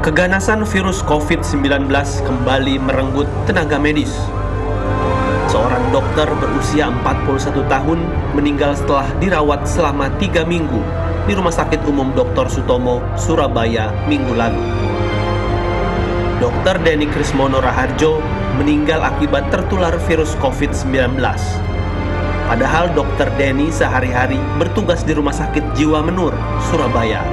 Keganasan virus COVID-19 kembali merenggut tenaga medis. Seorang dokter berusia 41 tahun meninggal setelah dirawat selama 3 minggu di Rumah Sakit Umum Dr. Sutomo, Surabaya, minggu lalu. Dr. Denny Krismono Raharjo meninggal akibat tertular virus COVID-19. Padahal Dr. Denny sehari-hari bertugas di Rumah Sakit Jiwa Menur, Surabaya.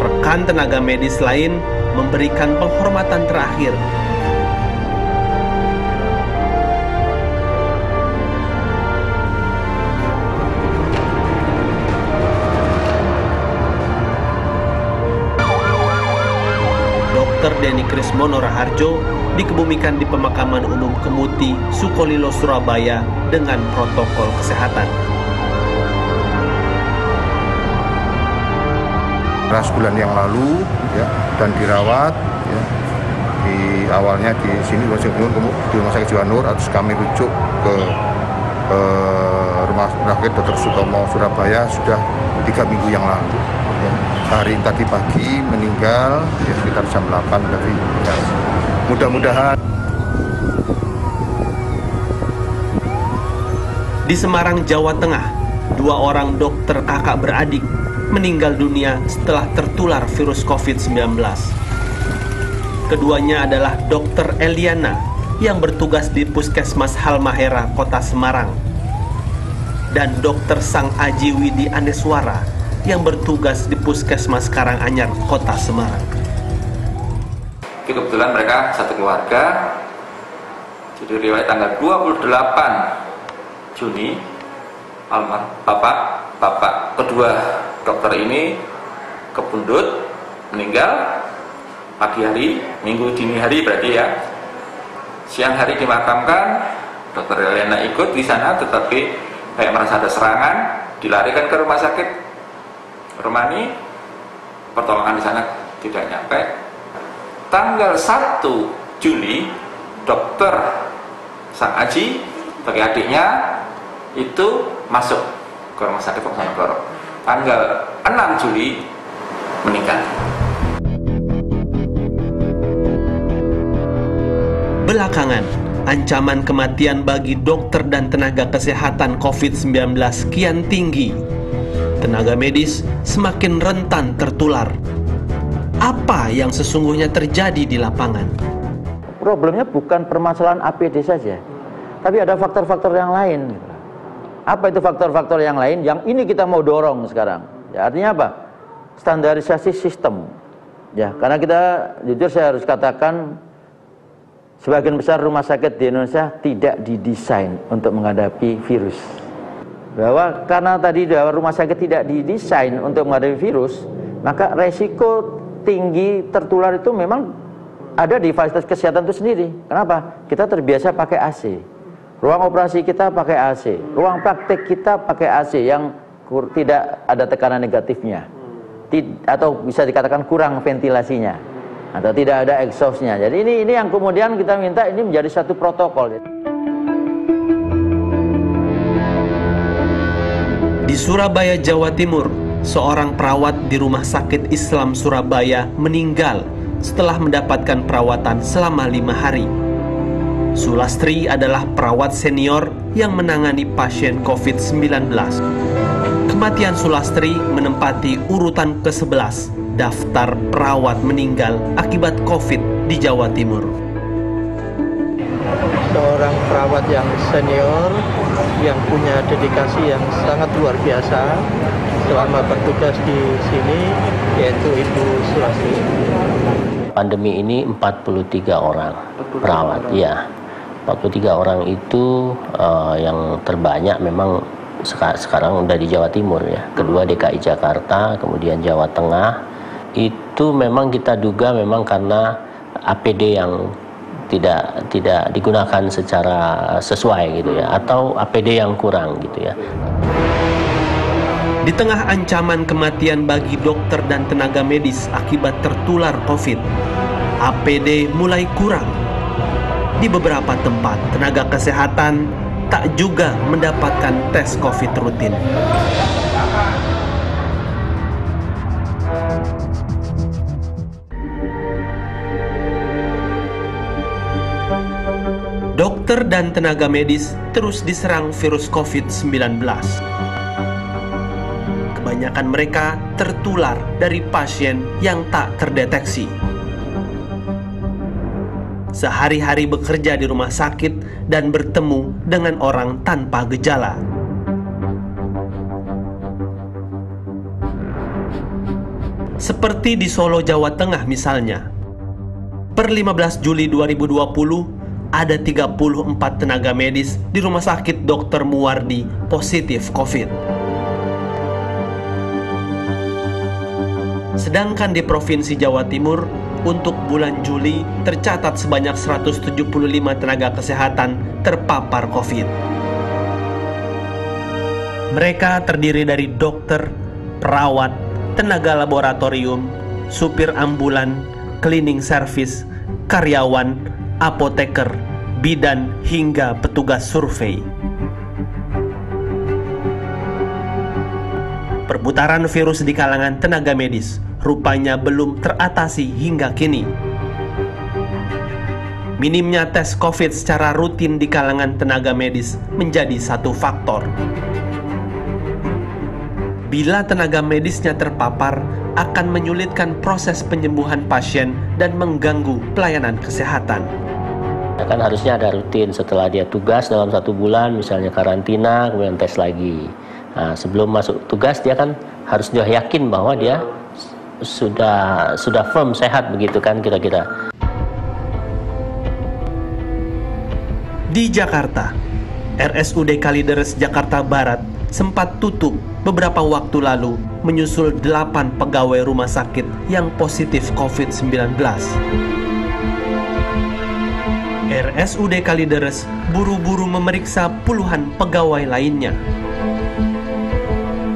Rekan tenaga medis lain memberikan penghormatan terakhir. Dr. Denny Krismono Raharjo dikebumikan di Pemakaman Umum Kemuti, Sukolilo, Surabaya dengan protokol kesehatan. Sebulan yang lalu ya, dan dirawat ya, awalnya di sini di Rumah Sakit Jiwa Nur, terus kami rujuk ke Rumah Sakit Dr. Sutomo, Surabaya sudah 3 minggu yang lalu ya. Hari tadi pagi meninggal ya, sekitar jam 8 tadi ya. Mudah-mudahan. Di Semarang, Jawa Tengah, 2 orang dokter kakak beradik meninggal dunia setelah tertular virus COVID-19. Keduanya adalah Dr. Eliana yang bertugas di Puskesmas Halmahera, Kota Semarang, dan Dr. Sang Aji Widi Andeswara yang bertugas di Puskesmas Karanganyar, Kota Semarang. Kebetulan mereka satu keluarga. Jadi riwayat tanggal 28 Juni, bapak kedua dokter ini kepundut, meninggal pagi hari, minggu dini hari berarti ya. Siang hari dimakamkan, Dr. Eliana ikut di sana, tetapi kayak merasa ada serangan, dilarikan ke rumah sakit Romani, pertolongan di sana tidak nyampe. Tanggal 1 Juli, Dr. Sang Aji, bagi adiknya, itu masuk ke rumah sakit Bojonegoro. Tanggal 6 Juli meninggal. Belakangan, ancaman kematian bagi dokter dan tenaga kesehatan COVID-19 kian tinggi. Tenaga medis semakin rentan tertular. Apa yang sesungguhnya terjadi di lapangan? Problemnya bukan permasalahan APD saja, tapi ada faktor-faktor yang lain. Apa itu faktor-faktor yang lain yang ini kita mau dorong sekarang? Ya, artinya apa? Standarisasi sistem. Ya, karena kita jujur saya harus katakan sebagian besar rumah sakit di Indonesia tidak didesain untuk menghadapi virus. Bahwa karena tadi rumah sakit tidak didesain untuk menghadapi virus, maka resiko tinggi tertular itu memang ada di fasilitas kesehatan itu sendiri. Kenapa? Kita terbiasa pakai AC. Ruang operasi kita pakai AC, ruang praktek kita pakai AC yang tidak ada tekanan negatifnya, atau bisa dikatakan kurang ventilasinya, atau tidak ada exhaustnya. Jadi ini yang kemudian kita minta ini menjadi satu protokol. Di Surabaya, Jawa Timur, seorang perawat di Rumah Sakit Islam Surabaya meninggal setelah mendapatkan perawatan selama 5 hari. Sulastri adalah perawat senior yang menangani pasien COVID-19. Kematian Sulastri menempati urutan ke-11 daftar perawat meninggal akibat COVID di Jawa Timur. Seorang perawat yang senior yang punya dedikasi yang sangat luar biasa selama bertugas di sini, yaitu Ibu Sulastri. Pandemi ini 43 orang perawat, ya. 43 orang itu yang terbanyak memang sekarang udah di Jawa Timur ya. Kedua DKI Jakarta, kemudian Jawa Tengah. Itu memang kita duga memang karena APD yang tidak digunakan secara sesuai gitu ya, atau APD yang kurang gitu ya. Di tengah ancaman kematian bagi dokter dan tenaga medis akibat tertular COVID, APD mulai kurang. Di beberapa tempat, tenaga kesehatan tak juga mendapatkan tes COVID rutin. Dokter dan tenaga medis terus diserang virus COVID-19. Kebanyakan mereka tertular dari pasien yang tak terdeteksi. Sehari-hari bekerja di rumah sakit dan bertemu dengan orang tanpa gejala. Seperti di Solo, Jawa Tengah misalnya. Per 15 Juli 2020, ada 34 tenaga medis di Rumah Sakit Dr. Muwardi positif COVID. Sedangkan di Provinsi Jawa Timur, untuk bulan Juli tercatat sebanyak 175 tenaga kesehatan terpapar COVID. Mereka terdiri dari dokter, perawat, tenaga laboratorium, supir ambulan, cleaning service, karyawan, apoteker, bidan, hingga petugas survei. Perputaran virus di kalangan tenaga medis rupanya belum teratasi hingga kini. Minimnya tes COVID secara rutin di kalangan tenaga medis menjadi satu faktor. Bila tenaga medisnya terpapar, akan menyulitkan proses penyembuhan pasien dan mengganggu pelayanan kesehatan. Ya kan harusnya ada rutin setelah dia tugas dalam 1 bulan, misalnya karantina, kemudian tes lagi. Nah, sebelum masuk tugas dia kan harus dia yakin bahwa dia sudah firm, sehat begitu kan kira-kira. Di Jakarta, RSUD Kalideres Jakarta Barat sempat tutup beberapa waktu lalu menyusul 8 pegawai rumah sakit yang positif COVID-19. RSUD Kalideres buru-buru memeriksa puluhan pegawai lainnya.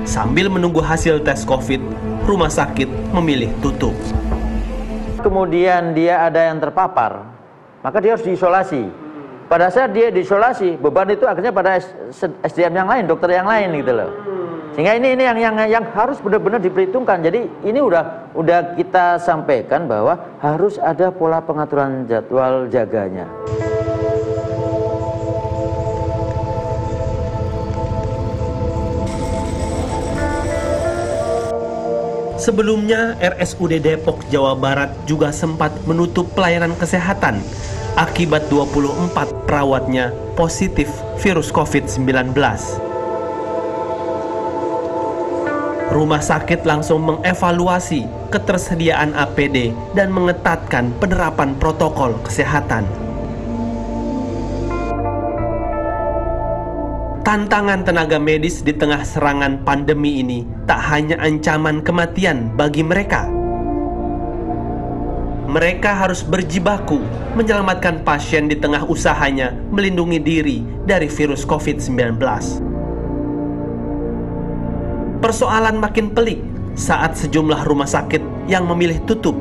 Sambil menunggu hasil tes COVID, rumah sakit memilih tutup. Kemudian dia ada yang terpapar, maka dia harus diisolasi. Pada saat dia diisolasi, beban itu akhirnya pada SDM yang lain, dokter yang lain gitu loh. Sehingga ini yang harus benar-benar diperhitungkan. Jadi ini udah kita sampaikan bahwa harus ada pola pengaturan jadwal jaganya. Sebelumnya, RSUD Depok, Jawa Barat juga sempat menutup pelayanan kesehatan akibat 24 perawatnya positif virus COVID-19. Rumah sakit langsung mengevaluasi ketersediaan APD dan mengetatkan penerapan protokol kesehatan. Tantangan tenaga medis di tengah serangan pandemi ini tak hanya ancaman kematian bagi mereka. Mereka harus berjibaku menyelamatkan pasien di tengah usahanya melindungi diri dari virus COVID-19. Persoalan makin pelik saat sejumlah rumah sakit yang memilih tutup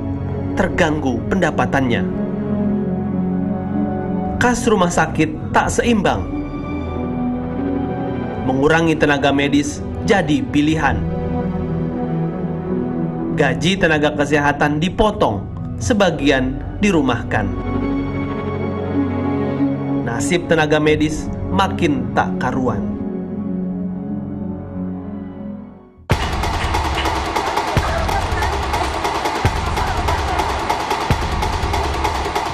terganggu pendapatannya. Kas rumah sakit tak seimbang. Mengurangi tenaga medis jadi pilihan. Gaji tenaga kesehatan dipotong, sebagian dirumahkan. Nasib tenaga medis makin tak karuan.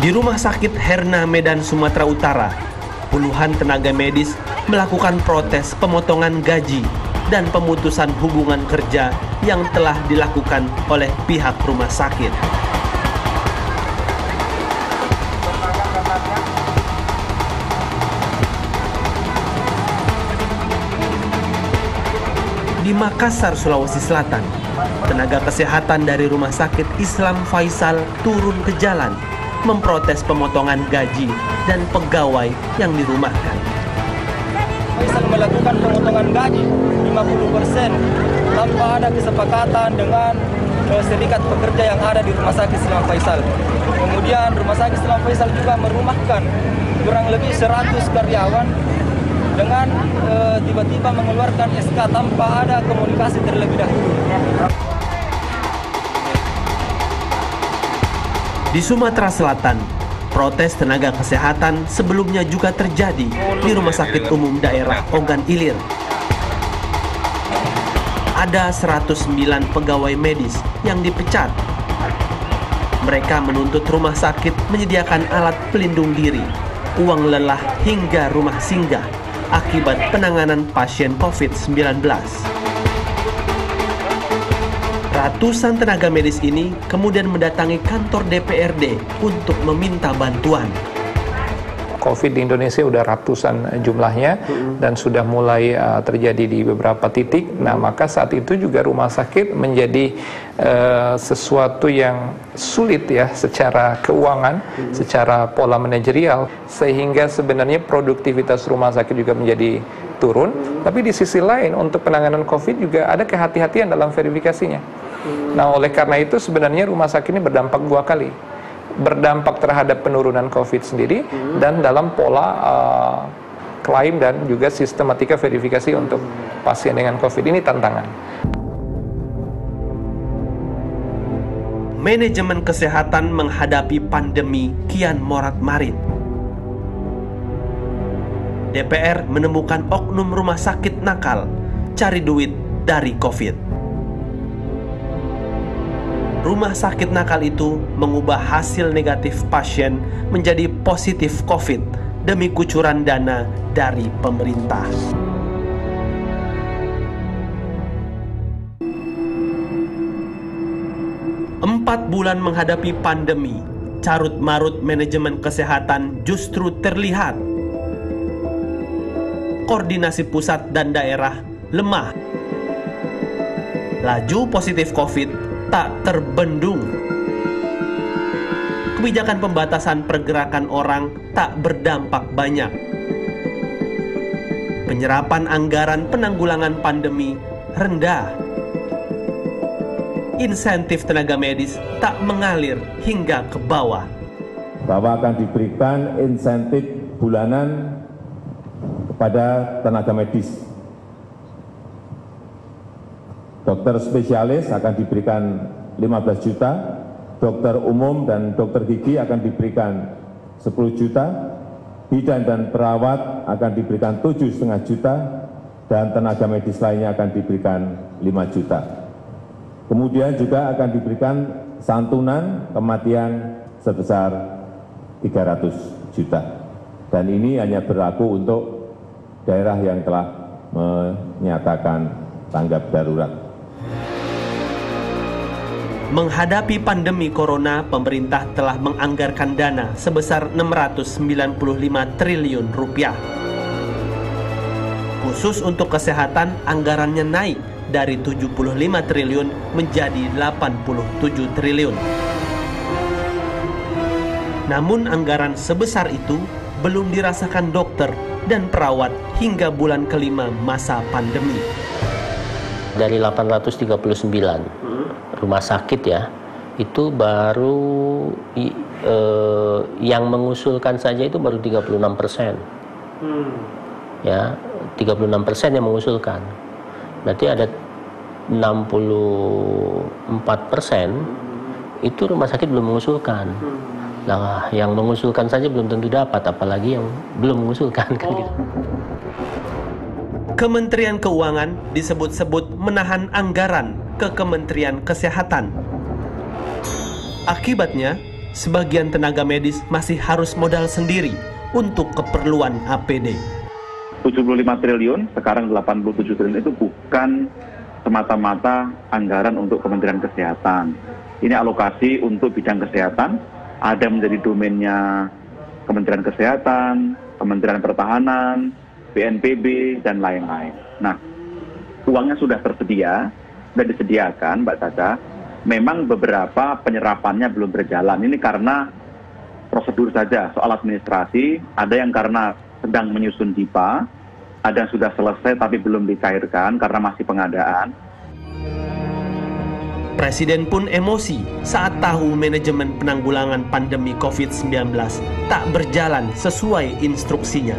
Di Rumah Sakit Herna Medan, Sumatera Utara, puluhan tenaga medis melakukan protes pemotongan gaji dan pemutusan hubungan kerja yang telah dilakukan oleh pihak rumah sakit. Di Makassar, Sulawesi Selatan, tenaga kesehatan dari Rumah Sakit Islam Faisal turun ke jalan memprotes pemotongan gaji dan pegawai yang dirumahkan. Faisal melakukan pemotongan gaji 50% tanpa ada kesepakatan dengan serikat pekerja yang ada di Rumah Sakit Islam Faisal. Kemudian Rumah Sakit Islam Faisal juga merumahkan kurang lebih 100 karyawan dengan tiba-tiba mengeluarkan SK tanpa ada komunikasi terlebih dahulu. Di Sumatera Selatan, Protes tenaga kesehatan sebelumnya juga terjadi di Rumah Sakit Umum Daerah Ogan Ilir. Ada 109 pegawai medis yang dipecat. Mereka menuntut rumah sakit menyediakan alat pelindung diri, uang lelah hingga rumah singgah akibat penanganan pasien COVID-19. Ratusan tenaga medis ini kemudian mendatangi kantor DPRD untuk meminta bantuan. COVID di Indonesia udah ratusan jumlahnya dan sudah mulai terjadi di beberapa titik. Nah, maka saat itu juga rumah sakit menjadi sesuatu yang sulit ya secara keuangan, secara pola manajerial, sehingga sebenarnya produktivitas rumah sakit juga menjadi turun. Tapi di sisi lain untuk penanganan COVID juga ada kehati-hatian dalam verifikasinya. Nah, oleh karena itu sebenarnya rumah sakit ini berdampak dua kali. Berdampak terhadap penurunan COVID sendiri dan dalam pola klaim dan juga sistematika verifikasi untuk pasien dengan COVID. Ini tantangan. Manajemen kesehatan menghadapi pandemi kian morat-marit. DPR menemukan oknum rumah sakit nakal cari duit dari COVID. Rumah sakit nakal itu mengubah hasil negatif pasien menjadi positif COVID demi kucuran dana dari pemerintah. Empat bulan menghadapi pandemi, carut-marut manajemen kesehatan justru terlihat. Koordinasi pusat dan daerah lemah. Laju positif COVID tak terbendung. Kebijakan pembatasan pergerakan orang tak berdampak banyak. Penyerapan anggaran penanggulangan pandemi rendah. Insentif tenaga medis tak mengalir hingga ke bawah. Bahwa akan diberikan insentif bulanan kepada tenaga medis. Dokter spesialis akan diberikan 15 juta, dokter umum dan dokter gigi akan diberikan 10 juta, bidan dan perawat akan diberikan 7,5 juta, dan tenaga medis lainnya akan diberikan 5 juta. Kemudian juga akan diberikan santunan kematian sebesar 300 juta. Dan ini hanya berlaku untuk daerah yang telah menyatakan tanggap darurat. Menghadapi pandemi corona, pemerintah telah menganggarkan dana sebesar 695 triliun rupiah. Khusus untuk kesehatan, anggarannya naik dari 75 triliun menjadi 87 triliun. Namun anggaran sebesar itu belum dirasakan dokter dan perawat hingga bulan kelima masa pandemi. Dari 839 rumah sakit ya, itu baru yang mengusulkan saja itu baru 36%. Ya, 36% yang mengusulkan. Berarti ada 64% itu rumah sakit belum mengusulkan. Nah, yang mengusulkan saja belum tentu dapat, apalagi yang belum mengusulkan kan gitu. Kementerian Keuangan disebut-sebut menahan anggaran ke Kementerian Kesehatan. Akibatnya, sebagian tenaga medis masih harus modal sendiri untuk keperluan APD. 75 triliun, sekarang 87 triliun itu bukan semata-mata anggaran untuk Kementerian Kesehatan. Ini alokasi untuk bidang kesehatan, ada menjadi domainnya Kementerian Kesehatan, Kementerian Pertahanan, BNPB, dan lain-lain. Nah, uangnya sudah tersedia dan disediakan, Mbak Caca. Memang beberapa penyerapannya belum berjalan. Ini karena prosedur saja, soal administrasi. Ada yang karena sedang menyusun DIPA, ada yang sudah selesai tapi belum dicairkan karena masih pengadaan. Presiden pun emosi saat tahu manajemen penanggulangan pandemi COVID-19 tak berjalan sesuai instruksinya.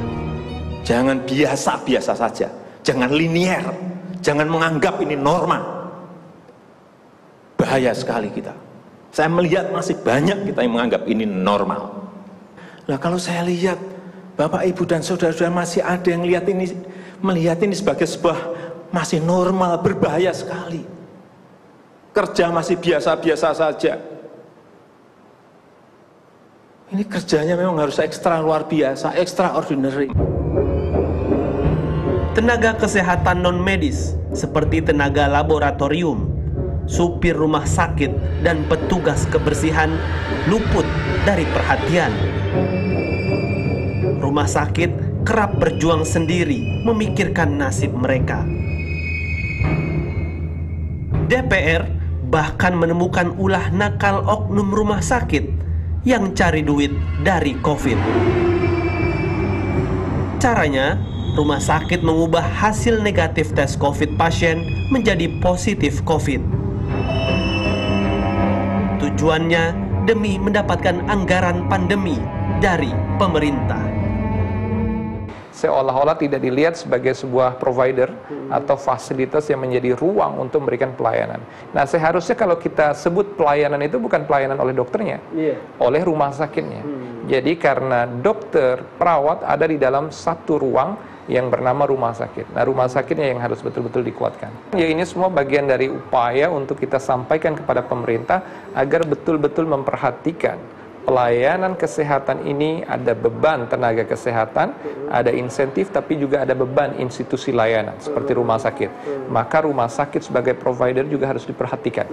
Jangan biasa-biasa saja, jangan linier, jangan menganggap ini norma. Bahaya sekali kita. Saya melihat masih banyak kita yang menganggap ini normal. Nah, kalau saya lihat Bapak, Ibu, dan saudara-saudara masih ada yang melihat ini sebagai sebuah masih normal, berbahaya sekali. Kerja masih biasa-biasa saja. Ini kerjanya memang harus ekstra luar biasa, extraordinary. Tenaga kesehatan non-medis seperti tenaga laboratorium, supir rumah sakit, dan petugas kebersihan luput dari perhatian. Rumah sakit kerap berjuang sendiri memikirkan nasib mereka. DPR bahkan menemukan ulah nakal oknum rumah sakit yang cari duit dari COVID. Caranya, rumah sakit mengubah hasil negatif tes COVID pasien menjadi positif COVID. Tujuannya demi mendapatkan anggaran pandemi dari pemerintah. Seolah-olah tidak dilihat sebagai sebuah provider atau fasilitas yang menjadi ruang untuk memberikan pelayanan. Nah, seharusnya kalau kita sebut pelayanan itu bukan pelayanan oleh dokternya, oleh rumah sakitnya. Jadi karena dokter, perawat ada di dalam satu ruang yang bernama rumah sakit. Nah, rumah sakitnya yang harus betul-betul dikuatkan. Ya, ini semua bagian dari upaya untuk kita sampaikan kepada pemerintah agar betul-betul memperhatikan pelayanan kesehatan ini. Ada beban tenaga kesehatan, ada insentif, tapi juga ada beban institusi layanan seperti rumah sakit. Maka rumah sakit sebagai provider juga harus diperhatikan.